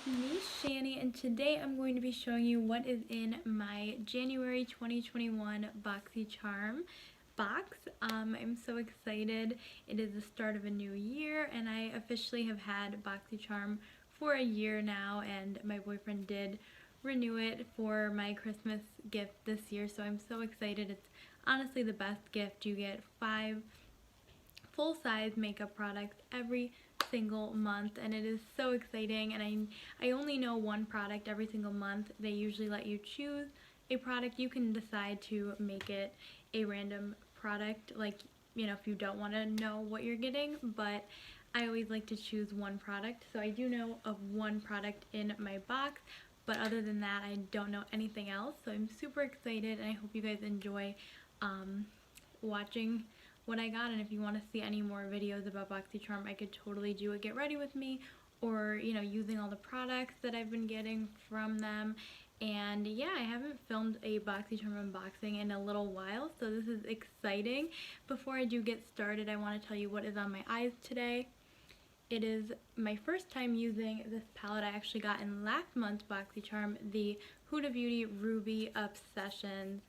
with me, Shani, and today I'm going to be showing you what is in my January 2021 Boxycharm box. I'm so excited. It is the start of a new year, and I officially have had Boxycharm for a year now, and my boyfriend did renew it for my Christmas gift this year, so I'm so excited. It's honestly the best gift. You get 5 full-size makeup products every single month, and it is so exciting. And I only know one product every single month. They usually let you choose a product. You can decide to make it a random product, like, you know, if you don't want to know what you're getting, but I always like to choose one product. So I do know of one product in my box, but other than that I don't know anything else. So I'm super excited, and I hope you guys enjoy watching what I got. And if you want to see any more videos about Boxycharm, I could totally do a get ready with me, or, you know, using all the products that I've been getting from them. And yeah, I haven't filmed a Boxycharm unboxing in a little while, so this is exciting. Before I do get started, I want to tell you what is on my eyes today. It is my first time using this palette I actually got in last month's Boxycharm, the Huda Beauty Ruby Obsessions.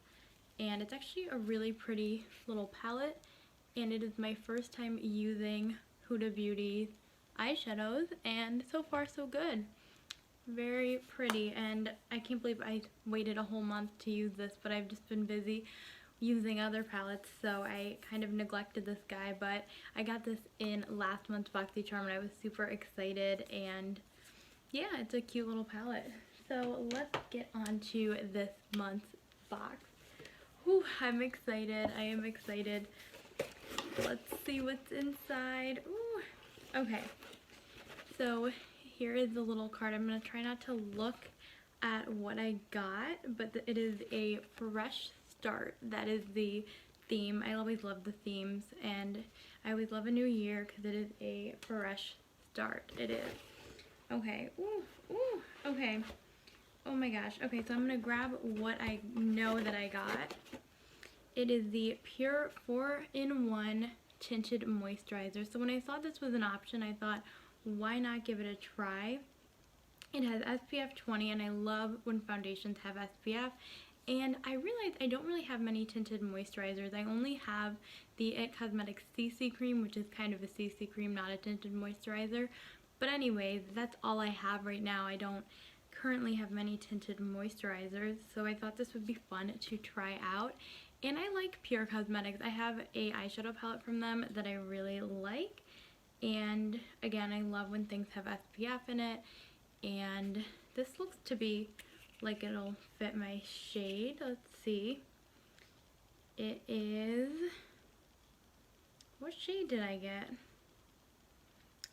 And it's actually a really pretty little palette, and it is my first time using Huda Beauty eyeshadows, and so far so good. Very pretty, and I can't believe I waited a whole month to use this, but I've just been busy using other palettes, so I kind of neglected this guy. But I got this in last month's Boxycharm, and I was super excited, and yeah, it's a cute little palette. So let's get on to this month's box. Whew, I'm excited. I am excited. Let's see what's inside. Ooh. Okay, so here is the little card. I'm going to try not to look at what I got, but it is a fresh start. That is the theme. I always love the themes, and I always love a new year because it is a fresh start. It is. Okay. Ooh. Ooh. Okay. Oh my gosh. Okay, so I'm going to grab what I know that I got. It is the Pure 4-in-1 Tinted Moisturizer. So when I saw this was an option, I thought, why not give it a try? It has SPF 20, and I love when foundations have SPF. And I realized I don't really have many tinted moisturizers. I only have the IT Cosmetics CC Cream, which is kind of a CC cream, not a tinted moisturizer. But anyways, that's all I have right now. I don't currently have many tinted moisturizers, so I thought this would be fun to try out. And I like Pure Cosmetics. I have a eyeshadow palette from them that I really like. And again, I love when things have SPF in it. And this looks to be like it'll fit my shade. Let's see. It is... what shade did I get?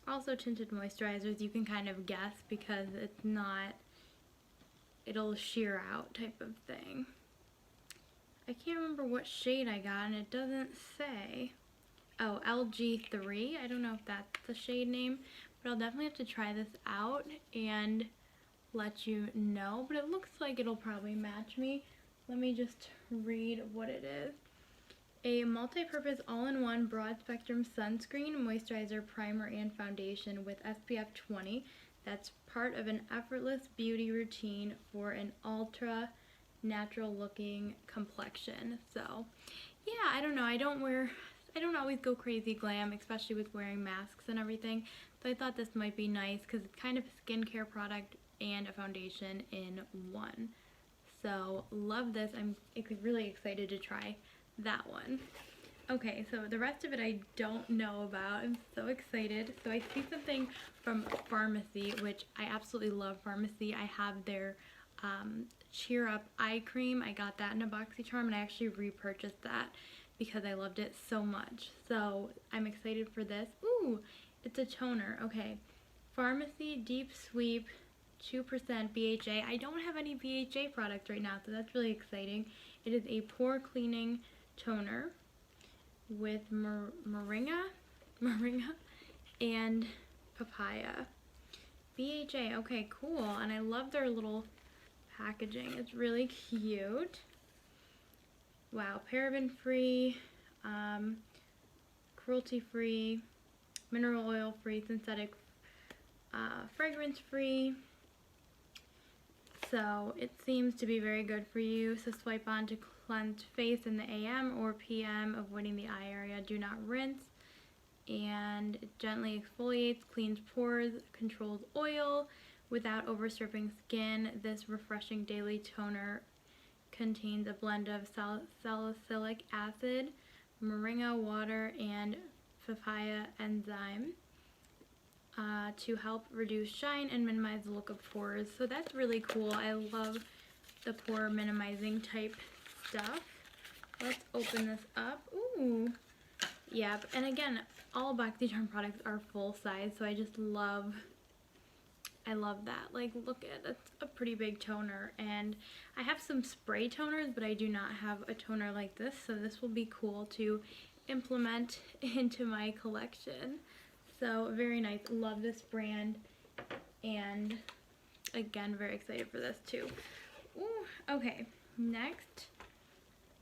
Also tinted moisturizers, you can kind of guess because it's not... it'll sheer out type of thing. I can't remember what shade I got, and it doesn't say. Oh, LG3. I don't know if that's the shade name, but I'll definitely have to try this out and let you know. But it looks like it'll probably match me. Let me just read what it is. A multi-purpose all-in-one broad-spectrum sunscreen, moisturizer, primer, and foundation with SPF 20. That's part of an effortless beauty routine for an ultra natural looking complexion. So yeah, I don't know, I don't always go crazy glam, especially with wearing masks and everything, so I thought this might be nice because it's kind of a skincare product and a foundation in one. So love this. I'm really excited to try that one. Okay, so the rest of it I don't know about. I'm so excited. So I see something from Pharmacy, which I absolutely love Pharmacy. I have their Cheer Up eye cream. I got that in a Boxycharm, and I actually repurchased that because I loved it so much. So I'm excited for this. Ooh, it's a toner. Okay, Pharmacy Deep Sweep 2% BHA. I don't have any BHA products right now, so that's really exciting. It is a pore cleaning toner with moringa and papaya. BHA, okay, cool. And I love their little packaging. It's really cute. Wow, paraben free, cruelty free, mineral oil free, synthetic fragrance free, So it seems to be very good for you. So swipe on to cleanse face in the AM or PM, avoiding the eye area. Do not rinse. And it gently exfoliates, cleans pores, controls oil without overstripping skin. This refreshing daily toner contains a blend of salicylic acid, moringa water, and papaya enzyme to help reduce shine and minimize the look of pores. So that's really cool. I love the pore minimizing type stuff. Let's open this up. Ooh. Yep. And again, all Boxycharm products are full size, so I just love that. Like, look at, that's a pretty big toner. And I have some spray toners, but I do not have a toner like this, so this will be cool to implement into my collection. So very nice. Love this brand, and again, very excited for this too. Ooh, okay, next.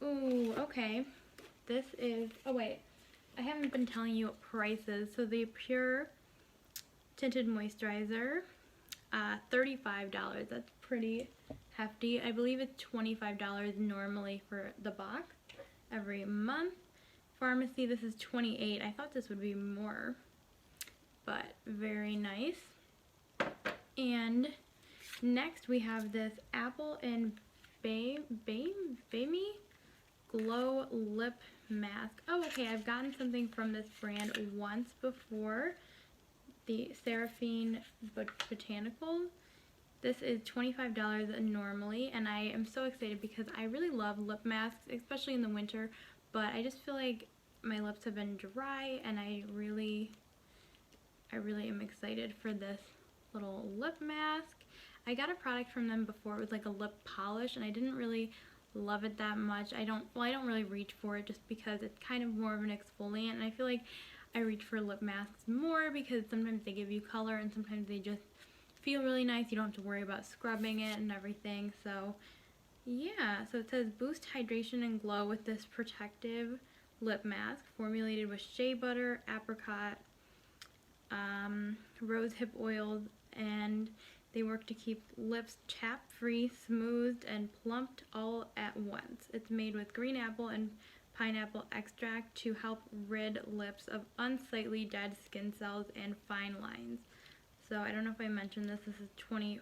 Ooh, okay. This is, oh wait, I haven't been telling you prices. So the Pure Tinted Moisturizer, $35. That's pretty hefty. I believe it's $25 normally for the box every month. Pharmacy, this is $28. I thought this would be more, but very nice. And next we have this Apple and Bamey Glow Lip Mask. Oh, okay, I've gotten something from this brand once before. The Seraphine Botanical. This is $25 normally, and I am so excited because I really love lip masks, especially in the winter, but I just feel like my lips have been dry, and I really am excited for this little lip mask. I got a product from them before. It was like a lip polish, and I didn't really love it that much. I don't really reach for it just because it's kind of more of an exfoliant, and I feel like I reach for lip masks more because sometimes they give you color and sometimes they just feel really nice. You don't have to worry about scrubbing it and everything. So yeah, so it says boost hydration and glow with this protective lip mask formulated with shea butter, apricot, rose hip oils, and they work to keep lips chapped-free, smoothed, and plumped all at once. It's made with green apple and pineapple extract to help rid lips of unsightly dead skin cells and fine lines. So I don't know if I mentioned this. This is $25.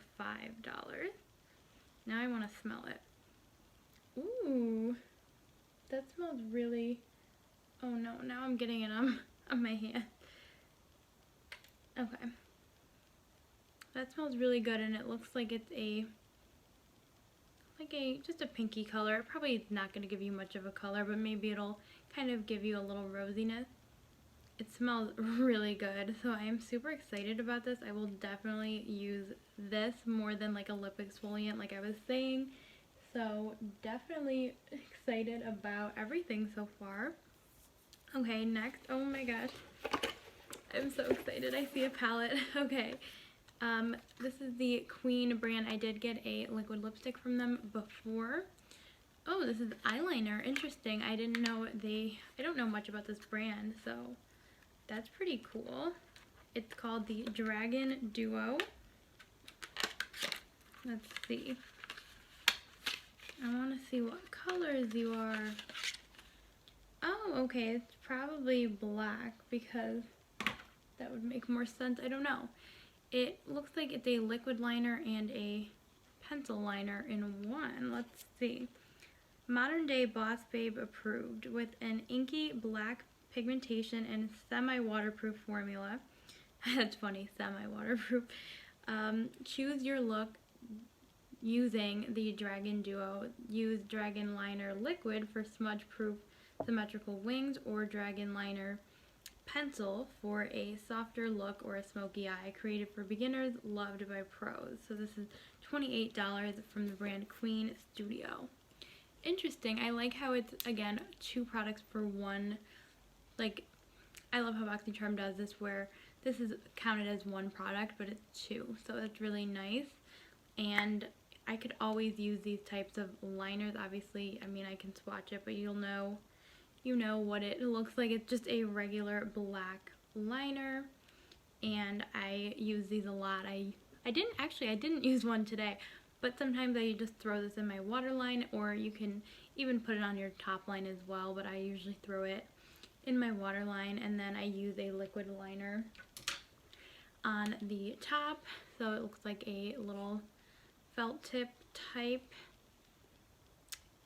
Now I want to smell it. Ooh, that smells really... Oh no, now I'm getting it on my hand. Okay. That smells really good, and it looks like it's just a pinky color. Probably not going to give you much of a color, but maybe it'll kind of give you a little rosiness. It smells really good, so I am super excited about this. I will definitely use this more than like a lip exfoliant like I was saying. So definitely excited about everything so far. Okay, next, oh my gosh, I'm so excited. I see a palette. Okay. This is the Queen brand. I did get a liquid lipstick from them before. Oh, this is eyeliner. Interesting. I don't know much about this brand, so that's pretty cool. It's called the Dragon Duo. Let's see. I want to see what colors you are. Oh, okay. It's probably black because that would make more sense. I don't know. It looks like it's a liquid liner and a pencil liner in one. Let's see. Modern day Boss Babe approved with an inky black pigmentation and semi-waterproof formula. That's funny, semi-waterproof. Choose your look using the Dragon Duo. Use Dragon Liner Liquid for smudge-proof symmetrical wings, or Dragon Liner Pencil for a softer look or a smoky eye. Created for beginners, loved by pros. So this is $28 from the brand Queen Studio. Interesting. I like how it's, again, 2 products for one. Like, I love how Boxycharm does this, where this is counted as 1 product, but it's 2. So that's really nice. And I could always use these types of liners. Obviously, I mean, I can swatch it, but you know what it looks like. It's just a regular black liner, and I use these a lot. I didn't use one today, but sometimes I just throw this in my waterline, or you can even put it on your top line as well, but I usually throw it in my waterline, and then I use a liquid liner on the top, so it looks like a little felt tip type.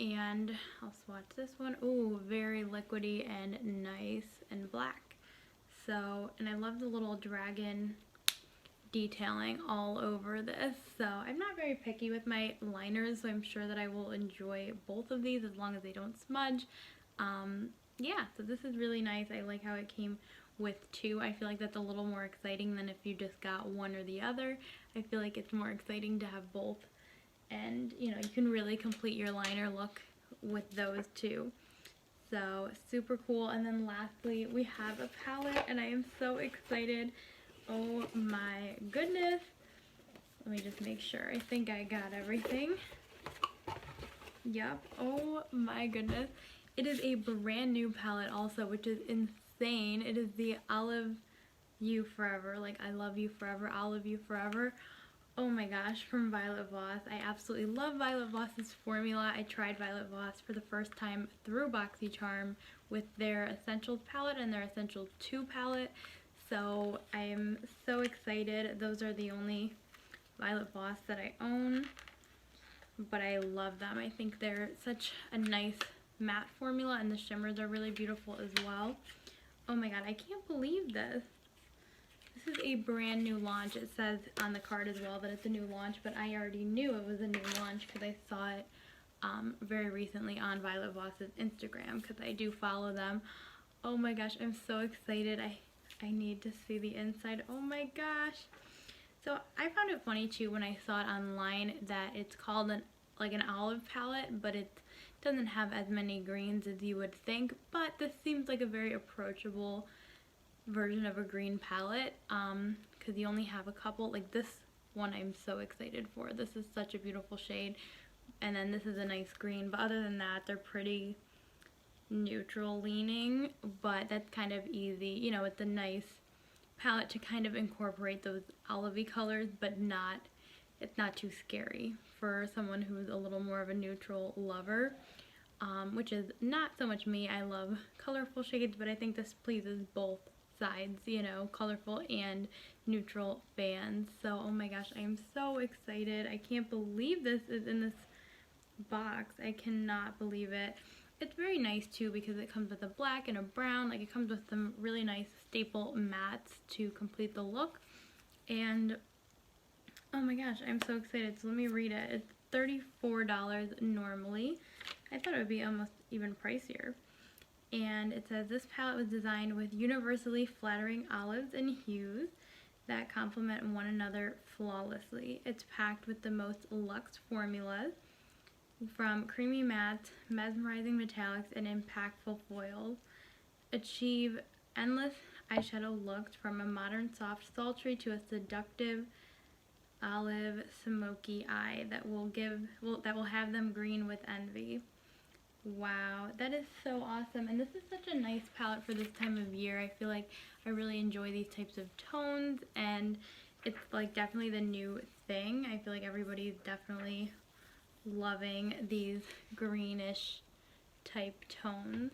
And I'll swatch this one. Ooh, very liquidy and nice and black. So, and I love the little dragon detailing all over this. So I'm not very picky with my liners, so I'm sure that I will enjoy both of these as long as they don't smudge. Yeah, so this is really nice. I like how it came with two. I feel like that's a little more exciting than if you just got one or the other. I feel like it's more exciting to have both, and you know, you can really complete your liner look with those two. So super cool. And then lastly, we have a palette, and I am so excited. Oh my goodness. Let me just make sure. I think I got everything. Yep. Oh my goodness. It is a brand new palette also, which is insane. It is the Olive You Forever. Like, I love you forever, Olive You Forever. Oh my gosh, from Violet Voss. I absolutely love Violet Voss's formula. I tried Violet Voss for the first time through Boxycharm with their Essentials palette and their Essentials 2 palette. So I am so excited. Those are the only Violet Voss that I own, but I love them. I think they're such a nice matte formula, and the shimmers are really beautiful as well. Oh my god, I can't believe this. This is a brand new launch. It says on the card as well that it's a new launch, but I already knew it was a new launch because I saw it very recently on Violet Voss's Instagram, because I do follow them. Oh my gosh, I'm so excited. I need to see the inside. Oh my gosh. So I found it funny too when I saw it online that it's called an olive palette, but it doesn't have as many greens as you would think. But this seems like a very approachable version of a green palette, because you only have a couple. Like this one I'm so excited for. This is such a beautiful shade, and then this is a nice green, but other than that they're pretty neutral leaning, but that's kind of easy. You know, it's a nice palette to kind of incorporate those olivey colors, but it's not too scary for someone who's a little more of a neutral lover, which is not so much me. I love colorful shades, but I think this pleases both sides, you know, colorful and neutral fans. So oh my gosh, I am so excited. I can't believe this is in this box. I cannot believe it. It's very nice too because it comes with a black and a brown. Like, it comes with some really nice staple mattes to complete the look. And oh my gosh, I'm so excited. So let me read it. It's $34 normally. I thought it would be almost even pricier. And it says this palette was designed with universally flattering olives and hues that complement one another flawlessly. It's packed with the most luxe formulas, from creamy mattes, mesmerizing metallics, and impactful foils. Achieve endless eyeshadow looks, from a modern soft sultry to a seductive olive smoky eye that will have them green with envy. Wow, that is so awesome. And this is such a nice palette for this time of year. I feel like I really enjoy these types of tones, and it's like definitely the new thing. I feel like everybody's definitely loving these greenish type tones,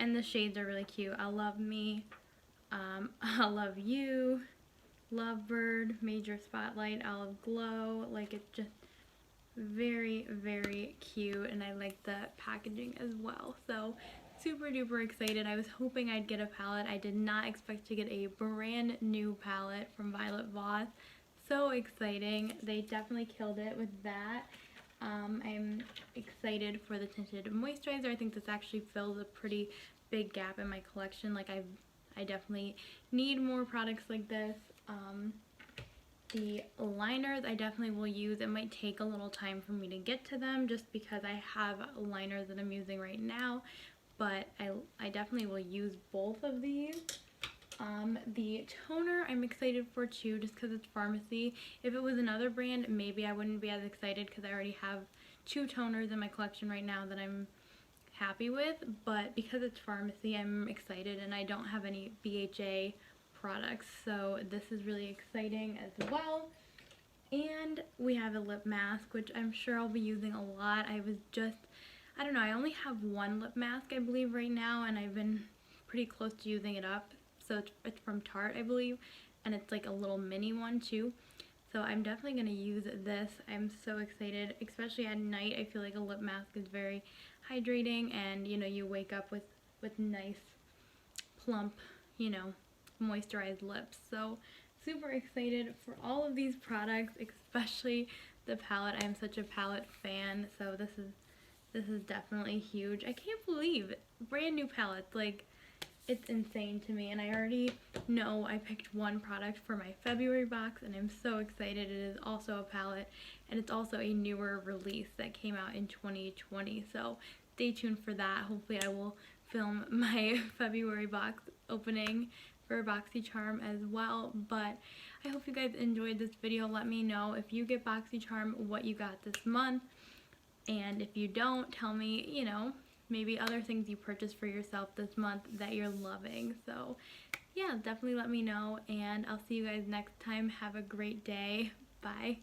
and the shades are really cute. I Love Me, I Love You, Lovebird, Major Spotlight, Olive Glow. Like, it's just very, very cute, and I like the packaging as well. So super duper excited. I was hoping I'd get a palette. I did not expect to get a brand new palette from Violet Voss. So exciting. They definitely killed it with that. I'm excited for the tinted moisturizer. I think this actually fills a pretty big gap in my collection. Like, I definitely need more products like this. The liners I definitely will use. It might take a little time for me to get to them just because I have liners that I'm using right now, but I definitely will use both of these. The toner I'm excited for too, just because it's Pharmacy. If it was another brand, maybe I wouldn't be as excited because I already have 2 toners in my collection right now that I'm happy with, but because it's Pharmacy, I'm excited, and I don't have any BHA products, so this is really exciting as well. And we have a lip mask, which I'm sure I'll be using a lot. I don't know, I only have one lip mask, I believe, right now, and I've been pretty close to using it up. So it's from Tarte, I believe, and it's like a little mini one too. So I'm definitely going to use this. I'm so excited, especially at night. I feel like a lip mask is very hydrating, and you know, you wake up with nice, plump, you know, moisturized lips. So super excited for all of these products, especially the palette. I'm such a palette fan, so this is definitely huge. I can't believe it. Brand new palettes, like, it's insane to me, and I already know I picked one product for my February box, and I'm so excited. It is also a palette, and it's also a newer release that came out in 2020, so stay tuned for that. Hopefully I will film my February box opening for Boxycharm as well, but I hope you guys enjoyed this video. Let me know if you get Boxycharm, what you got this month, and if you don't, tell me, you know, maybe other things you purchased for yourself this month that you're loving. So yeah, definitely let me know, and I'll see you guys next time. Have a great day. Bye.